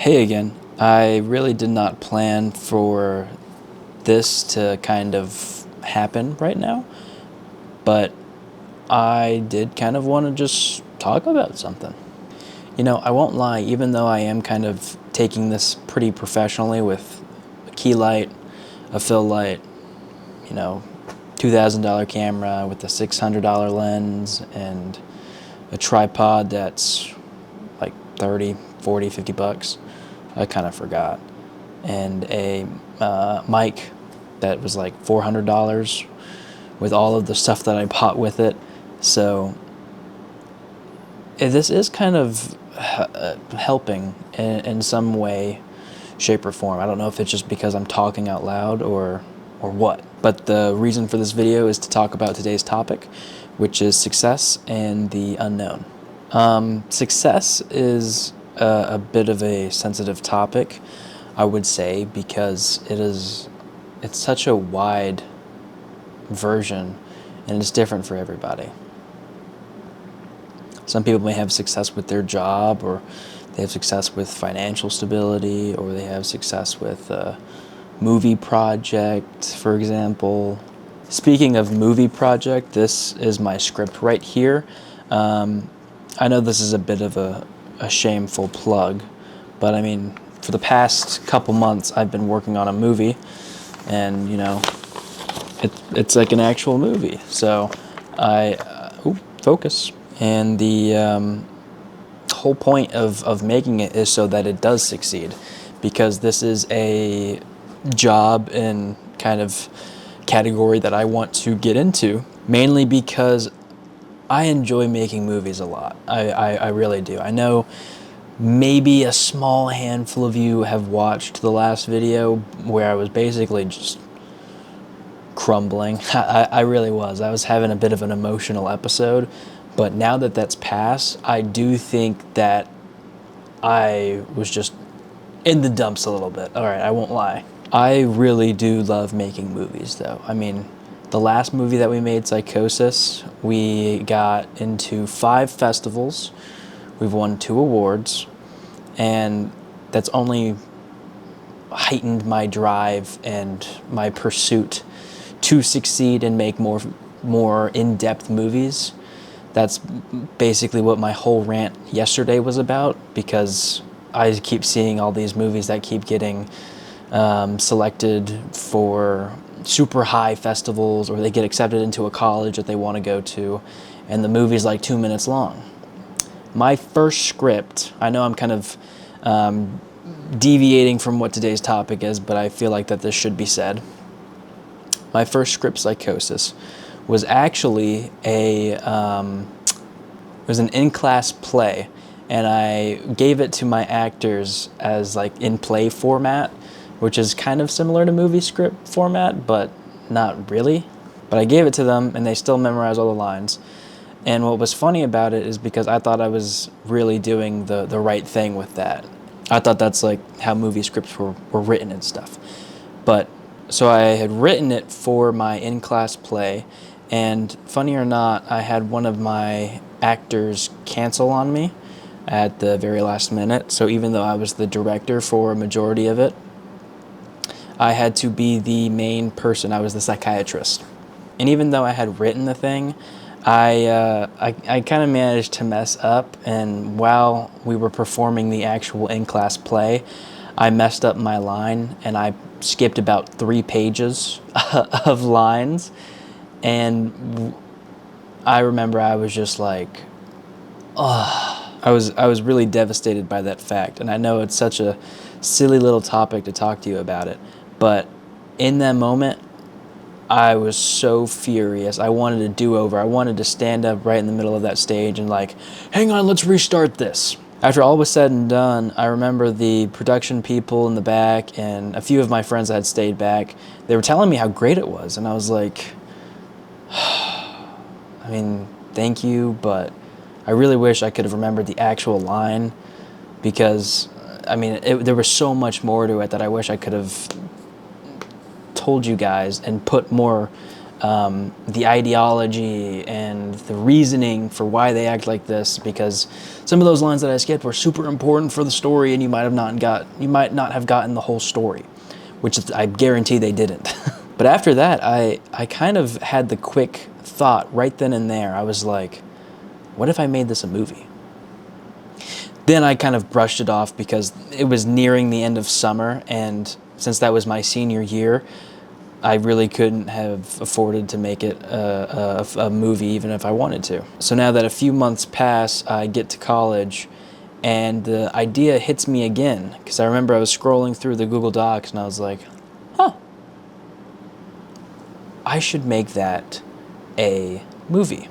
Hey again. I really did not plan for this to kind of happen right now, but I did kind of want to just talk about something. I won't lie, even though I am kind of taking this pretty professionally with a key light, a fill light, you know, $2,000 camera with a $600 lens and a tripod that's like 30, 40, 50 bucks. I kind of forgot. And a mic that was like $400 with all of the stuff that I bought with it. So this is kind of helping in some way, shape, or form. I don't know if it's just because I'm talking out loud or what. But the reason for this video is to talk about today's topic, which is success and the unknown. Success is a bit of a sensitive topic, I would say, because it's such a wide version and it's different for everybody. Some people may have success with their job, or they have success with financial stability, or they have success with a movie project, for example. Speaking of movie project, this is my script right here. I know this is a bit of a shameful plug, but I mean, for the past couple months, I've been working on a movie, and it's like an actual movie. So focus. And the whole point of making it is so that it does succeed, because this is a job and kind of category that I want to get into, mainly because I enjoy making movies a lot. I really do. I know maybe a small handful of you have watched the last video where I was basically just crumbling. I really was. I was having a bit of an emotional episode. But now that that's passed, I do think that I was just in the dumps a little bit. All right, I won't lie. I really do love making movies, though. I mean, the last movie that we made, Psychosis, we got into 5 festivals. We've won 2 awards. And that's only heightened my drive and my pursuit to succeed and make more in-depth movies. That's basically what my whole rant yesterday was about, because I keep seeing all these movies that keep getting selected for super high festivals, or they get accepted into a college that they want to go to, and the movie's like 2 minutes long. My first script, I know I'm kind of deviating from what today's topic is, but I feel like that this should be said. My first script, Psychosis, was actually it was an in-class play, and I gave it to my actors as like in play format, which is kind of similar to movie script format, but not really. But I gave it to them, and they still memorized all the lines. And what was funny about it is because I thought I was really doing the right thing with that. I thought that's like how movie scripts were written and stuff. But so I had written it for my in-class play, and funny or not, I had one of my actors cancel on me at the very last minute. So even though I was the director for a majority of it, I had to be the main person. I was the psychiatrist. And even though I had written the thing, I kind of managed to mess up, and while we were performing the actual in-class play, I messed up my line, and I skipped about 3 pages of lines. And I remember I was just like, oh, I was really devastated by that fact. And I know it's such a silly little topic to talk to you about it, but in that moment, I was so furious. I wanted a do-over. I wanted to stand up right in the middle of that stage and like, hang on, let's restart this. After all was said and done, I remember the production people in the back and a few of my friends that had stayed back, they were telling me how great it was. And I was like, I mean, thank you, but I really wish I could have remembered the actual line, because, I mean, there was so much more to it that I wish I could have told you guys and put more the ideology and the reasoning for why they act like this, because some of those lines that I skipped were super important for the story, and you might not have gotten the whole story, which I guarantee they didn't. But after that, I kind of had the quick thought right then and there. I was like, what if I made this a movie? Then I kind of brushed it off because it was nearing the end of summer, and since that was my senior year, I really couldn't have afforded to make it a movie even if I wanted to. So now that a few months pass, I get to college, and the idea hits me again, because I remember I was scrolling through the Google Docs and I was like, huh, I should make that a movie.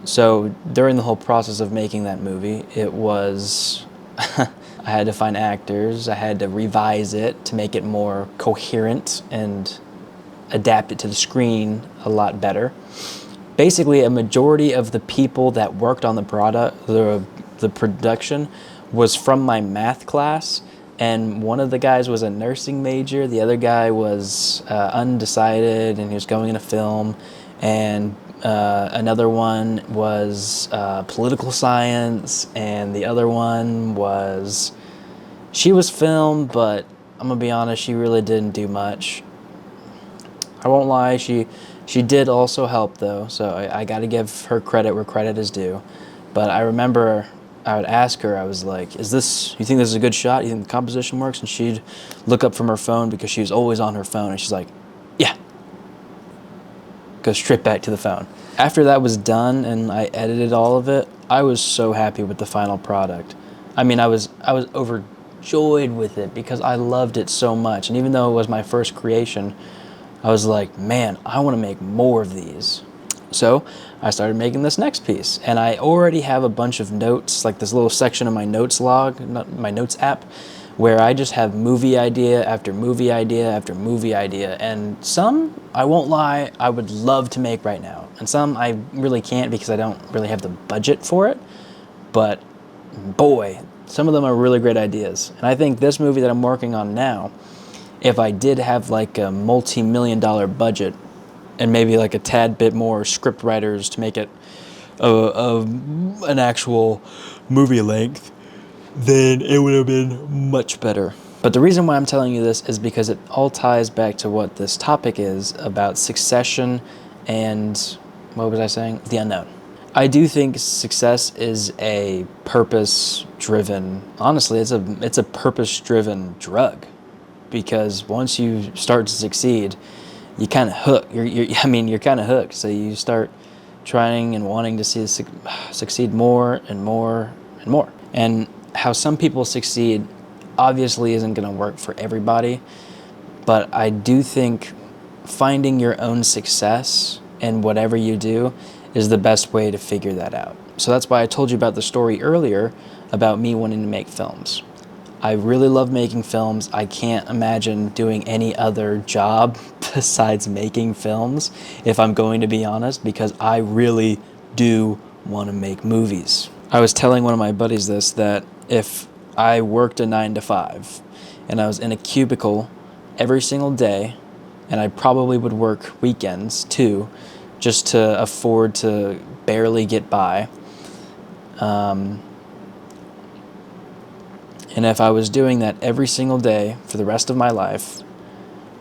So during the whole process of making that movie, it was, I had to find actors, I had to revise it to make it more coherent and adapt it to the screen a lot better. Basically, a majority of the people that worked on the production was from my math class, and one of the guys was a nursing major, the other guy was undecided and he was going into film, and another one was political science, and the other one was, she was film, but I'm gonna be honest, she really didn't do much. I won't lie, she did also help though, so I gotta give her credit where credit is due. But I remember I would ask her, I was like, you think this is a good shot? You think the composition works? And she'd look up from her phone, because she was always on her phone, and she's like, yeah. Go straight back to the phone. After that was done and I edited all of it, I was so happy with the final product. I mean, I was overjoyed with it because I loved it so much. And even though it was my first creation, I was like, man, I want to make more of these. So I started making this next piece, and I already have a bunch of notes, like this little section of my notes log, my notes app, where I just have movie idea after movie idea after movie idea. And some, I won't lie, I would love to make right now. And some I really can't because I don't really have the budget for it. But boy, some of them are really great ideas. And I think this movie that I'm working on now, if I did have like a multi-million-dollar budget and maybe like a tad bit more script writers to make it an actual movie length, then it would have been much better. But the reason why I'm telling you this is because it all ties back to what this topic is about: succession and, what was I saying? The unknown. I do think success is a purpose-driven, honestly, it's a purpose-driven drug. Because once you start to succeed, you kind of hook. You're kind of hooked. So you start trying and wanting to succeed more and more and more. And how some people succeed obviously isn't going to work for everybody. But I do think finding your own success in whatever you do is the best way to figure that out. So that's why I told you about the story earlier about me wanting to make films. I really love making films. I can't imagine doing any other job besides making films, if I'm going to be honest, because I really do want to make movies. I was telling one of my buddies this, that if I worked a 9 to 5 and I was in a cubicle every single day, and I probably would work weekends too, just to afford to barely get by, and if I was doing that every single day for the rest of my life,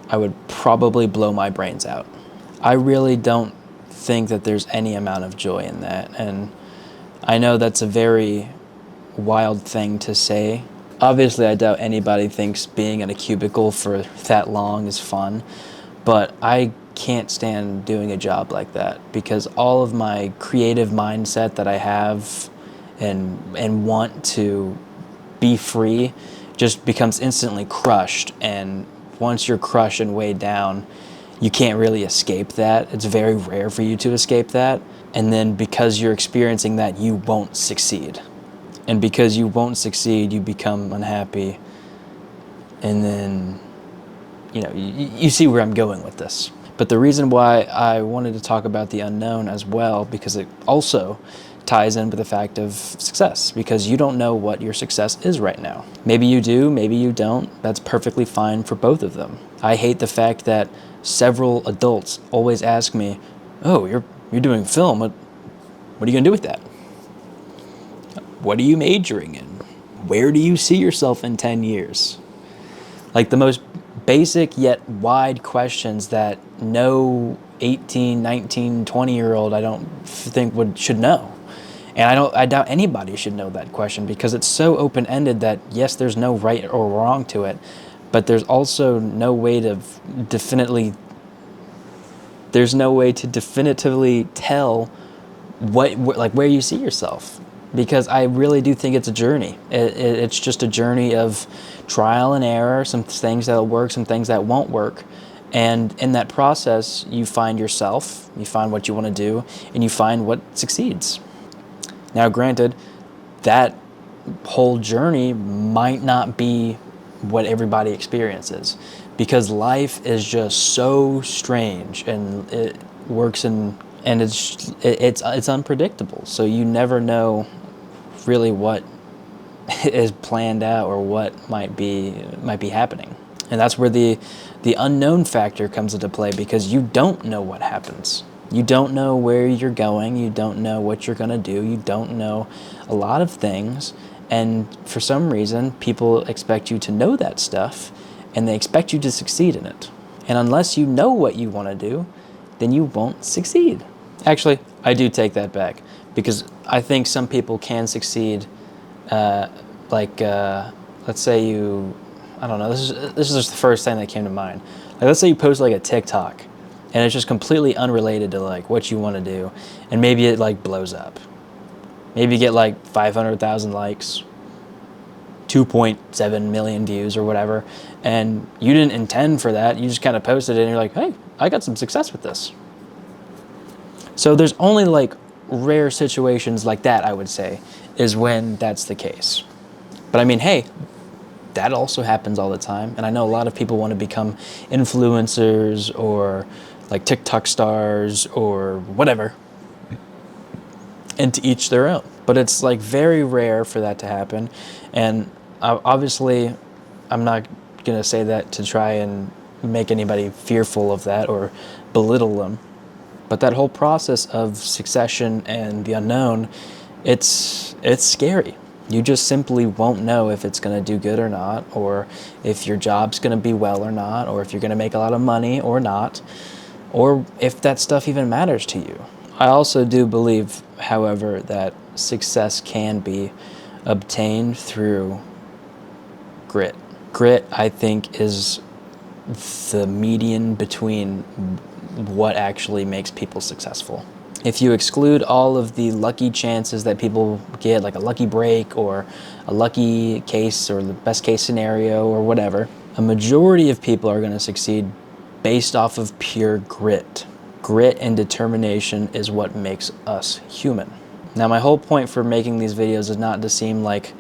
I would probably blow my brains out. I really don't think that there's any amount of joy in that. And I know that's a very wild thing to say. Obviously, I doubt anybody thinks being in a cubicle for that long is fun. But I can't stand doing a job like that, because all of my creative mindset that I have and want to be free just becomes instantly crushed. And once you're crushed and weighed down, you can't really escape that. It's very rare for you to escape that. And then because you're experiencing that, you won't succeed. And because you won't succeed, you become unhappy. And then, you see where I'm going with this. But the reason why I wanted to talk about the unknown as well, because it also ties in with the fact of success, because you don't know what your success is right now. Maybe you do, maybe you don't. That's perfectly fine for both of them. I hate the fact that several adults always ask me, Oh, you're doing film. What are you going to do with that? What are you majoring in? Where do you see yourself in 10 years? Like the most basic yet wide questions that no 18, 19, 20-year-old I don't think should know. And I doubt anybody should know that question, because it's so open-ended that yes, there's no right or wrong to it, but there's also no way to definitively tell where you see yourself, because I really do think it's a journey. It's just a journey of trial and error, some things that'll work, some things that won't work. And in that process, you find yourself, you find what you want to do, and you find what succeeds. Now, granted, that whole journey might not be what everybody experiences, because life is just so strange, and it works and it's unpredictable. So you never know really what is planned out or what might be happening. And that's where the unknown factor comes into play, because you don't know what happens. You don't know where you're going. You don't know what you're going to do. You don't know a lot of things. And for some reason, people expect you to know that stuff, and they expect you to succeed in it. And unless you know what you want to do, then you won't succeed. Actually, I do take that back, because I think some people can succeed. Let's say I don't know, this is just the first thing that came to mind. Like, let's say you post like a TikTok, and it's just completely unrelated to like what you want to do, and maybe it like blows up. Maybe you get like 500,000 likes, 2.7 million views or whatever, and you didn't intend for that. You just kind of posted it, and you're like, hey, I got some success with this. So there's only like rare situations like that, I would say, is when that's the case. But I mean, hey, that also happens all the time. And I know a lot of people want to become influencers or like TikTok stars or whatever, and to each their own. But it's like very rare for that to happen. And obviously, I'm not going to say that to try and make anybody fearful of that or belittle them. But that whole process of succession and the unknown, it's scary. You just simply won't know if it's going to do good or not, or if your job's going to be well or not, or if you're going to make a lot of money or not, or if that stuff even matters to you. I also do believe, however, that success can be obtained through grit. Grit, I think, is the median between what actually makes people successful. If you exclude all of the lucky chances that people get, like a lucky break or a lucky case or the best case scenario or whatever, a majority of people are going to succeed based off of pure grit. Grit and determination is what makes us human. Now, my whole point for making these videos is not to seem like,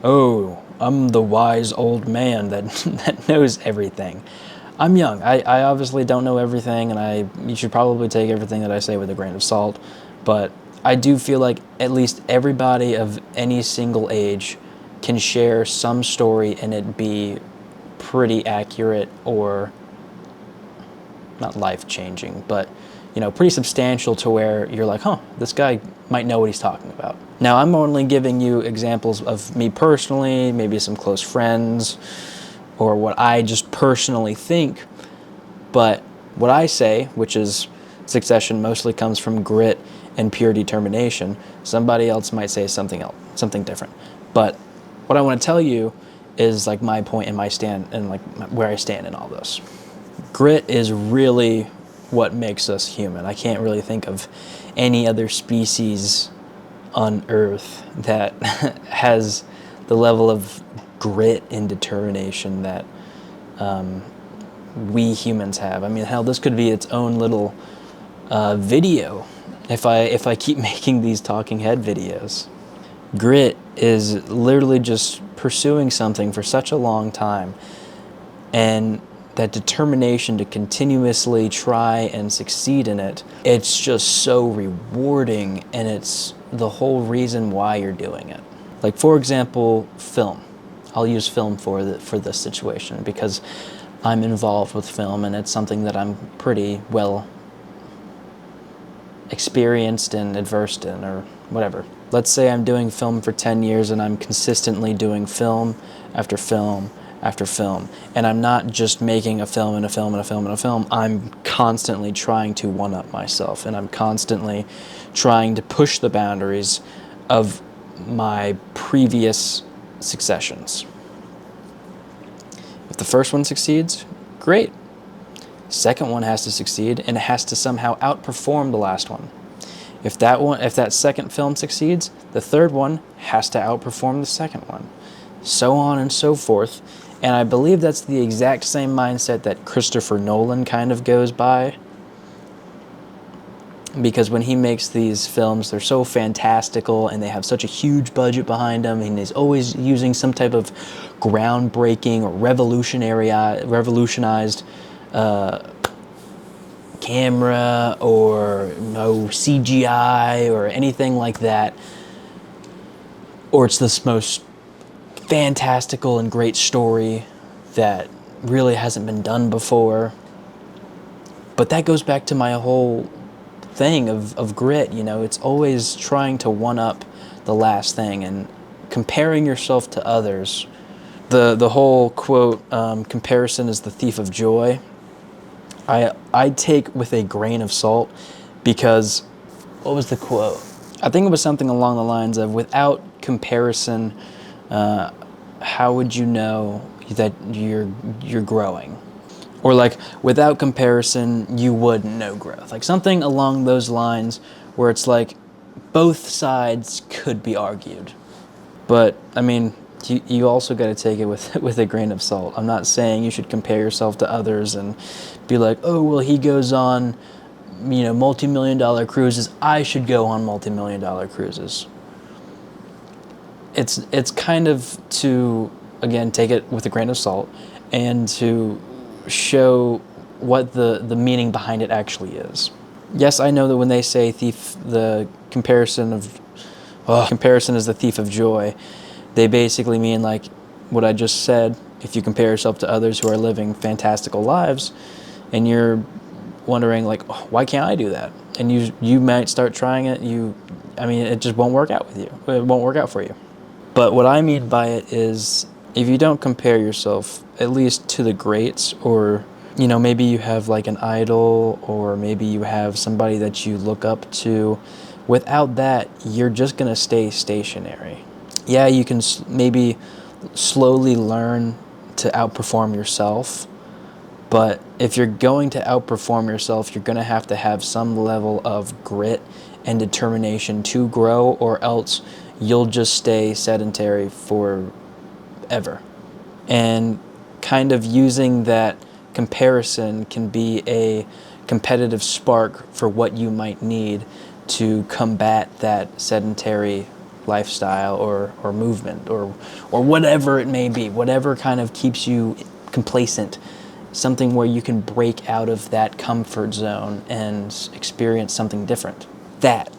oh, I'm the wise old man that knows everything. I'm young. I obviously don't know everything, and you should probably take everything that I say with a grain of salt, but I do feel like at least everybody of any single age can share some story and it be pretty accurate, or not life-changing, but pretty substantial, to where you're like, huh, this guy might know what he's talking about. Now, I'm only giving you examples of me personally, maybe some close friends, or what I just personally think. But what I say, which is succession mostly comes from grit and pure determination, somebody else might say something else, something different. But what I want to tell you is like my point and my stand, and like where I stand in all this. Grit is really what makes us human. I can't really think of any other species on Earth that has the level of grit and determination that we humans have. I mean, hell, this could be its own little video if I keep making these talking head videos. Grit is literally just pursuing something for such a long time, and that determination to continuously try and succeed in it, it's just so rewarding, and it's the whole reason why you're doing it. Like, for example, film. I'll use film for this situation because I'm involved with film, and it's something that I'm pretty well experienced and adversed in, or whatever. Let's say I'm doing film for 10 years and I'm consistently doing film after film after film, and I'm not just making a film and a film and a film and a film. I'm constantly trying to one-up myself, and I'm constantly trying to push the boundaries of my previous successions. If the first one succeeds, great. Second one has to succeed, and it has to somehow outperform the last one. If that second film succeeds, the third one has to outperform the second one, so on and so forth. And I believe that's the exact same mindset that Christopher Nolan kind of goes by, because when he makes these films, they're so fantastical and they have such a huge budget behind them, and he's always using some type of groundbreaking or revolutionized camera or CGI or anything like that, or it's this most fantastical and great story that really hasn't been done before. But that goes back to my whole thing of grit. It's always trying to one up the last thing and comparing yourself to others. The whole quote, comparison is the thief of joy, I take with a grain of salt, because what was the quote? I think it was something along the lines of, without comparison, how would you know that you're growing? Or like, without comparison, you wouldn't know growth. Like something along those lines, where it's like both sides could be argued. But I mean, you also got to take it with a grain of salt. I'm not saying you should compare yourself to others and be like, oh, well, he goes on, multi-million-dollar cruises, I should go on multi-million-dollar cruises. It's kind of to, again, take it with a grain of salt and to show what the meaning behind it actually is. Yes, I know that when they say the comparison is the thief of joy, they basically mean like what I just said. If you compare yourself to others who are living fantastical lives, and you're wondering like, oh, why can't I do that? And you might start trying it. It just won't work out with you. It won't work out for you. But what I mean by it is, if you don't compare yourself at least to the greats, or maybe you have like an idol, or maybe you have somebody that you look up to, without that, you're just gonna stay stationary. Yeah, you can maybe slowly learn to outperform yourself, but if you're going to outperform yourself, you're going to have some level of grit and determination to grow, or else you'll just stay sedentary forever. And kind of using that comparison can be a competitive spark for what you might need to combat that sedentary lifestyle or movement or whatever it may be, whatever kind of keeps you complacent, something where you can break out of that comfort zone and experience something different. That,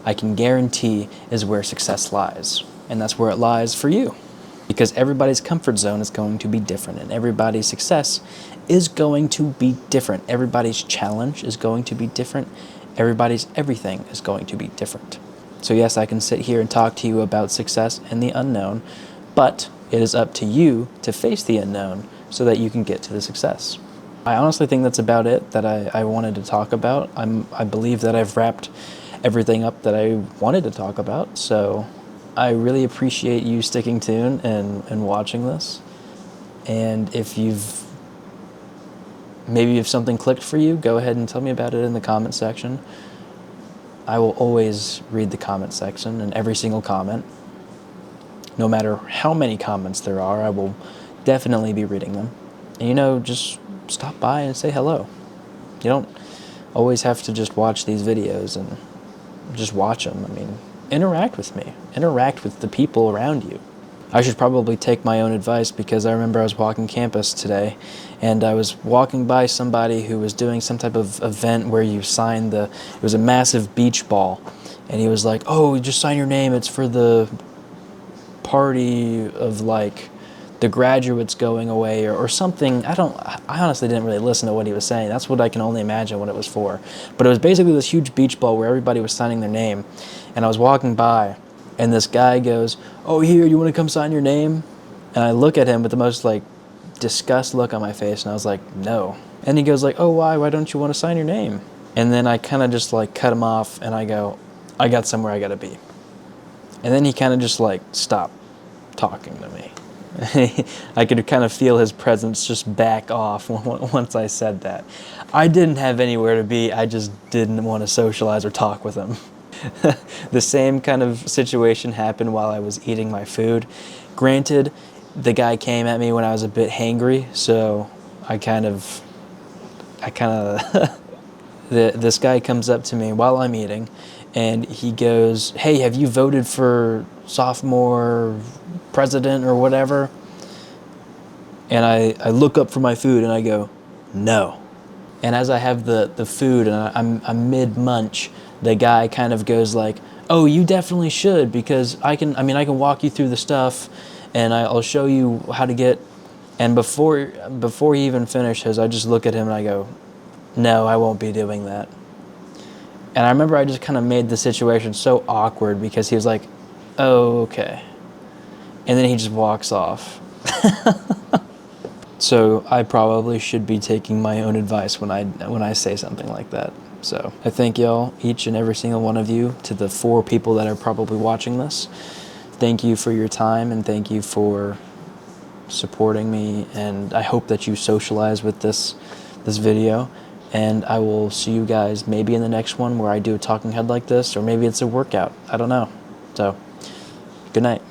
I can guarantee, is where success lies. And that's where it lies for you. Because everybody's comfort zone is going to be different, and everybody's success is going to be different. Everybody's challenge is going to be different. Everybody's everything is going to be different. So yes, I can sit here and talk to you about success and the unknown, but it is up to you to face the unknown so that you can get to the success. I honestly think that's about it that I wanted to talk about. I believe that I've wrapped everything up that I wanted to talk about, so I really appreciate you sticking tuned and watching this. And if if something clicked for you, go ahead and tell me about it in the comment section. I will always read the comment section and every single comment. No matter how many comments there are, I will definitely be reading them. And just stop by and say hello. You don't always have to just watch these videos and just watch them. Interact with me. Interact with the people around you. I should probably take my own advice, because I remember I was walking campus today, and I was walking by somebody who was doing some type of event where you signed it was a massive beach ball, and he was like, oh, just sign your name, it's for the party of like the graduates going away or something. I honestly didn't really listen to what he was saying. That's what I can only imagine what it was for. But it was basically this huge beach ball where everybody was signing their name. And I was walking by, and this guy goes, "Oh, here, you want to come sign your name?" And I look at him with the most, like, disgust look on my face, and I was like, "No." And he goes like, "Oh, why? Why don't you want to sign your name?" And then I kind of just, like, cut him off, and I go, "I got somewhere I got to be." And then he kind of just, like, stopped talking to me. I could kind of feel his presence just back off once I said that. I didn't have anywhere to be. I just didn't want to socialize or talk with him. The same kind of situation happened while I was eating my food. Granted, the guy came at me when I was a bit hangry, so I kind of this guy comes up to me while I'm eating, and he goes, "Hey, have you voted for sophomore president or whatever?" And I look up for my food and I go, "No." And as I have the food and I'm mid-munch, the guy kind of goes like, "Oh, you definitely should, because I can walk you through the stuff and I'll show you how to get..." And before he even finishes, I just look at him and I go, "No, I won't be doing that." And I remember I just kind of made the situation so awkward because he was like, "Oh, okay." And then he just walks off. So I probably should be taking my own advice when I say something like that. So I thank y'all, each and every single one of you, to the 4 people that are probably watching this. Thank you for your time, and thank you for supporting me, and I hope that you socialize with this video. And I will see you guys maybe in the next one where I do a talking head like this, or maybe it's a workout. I don't know. So, good night.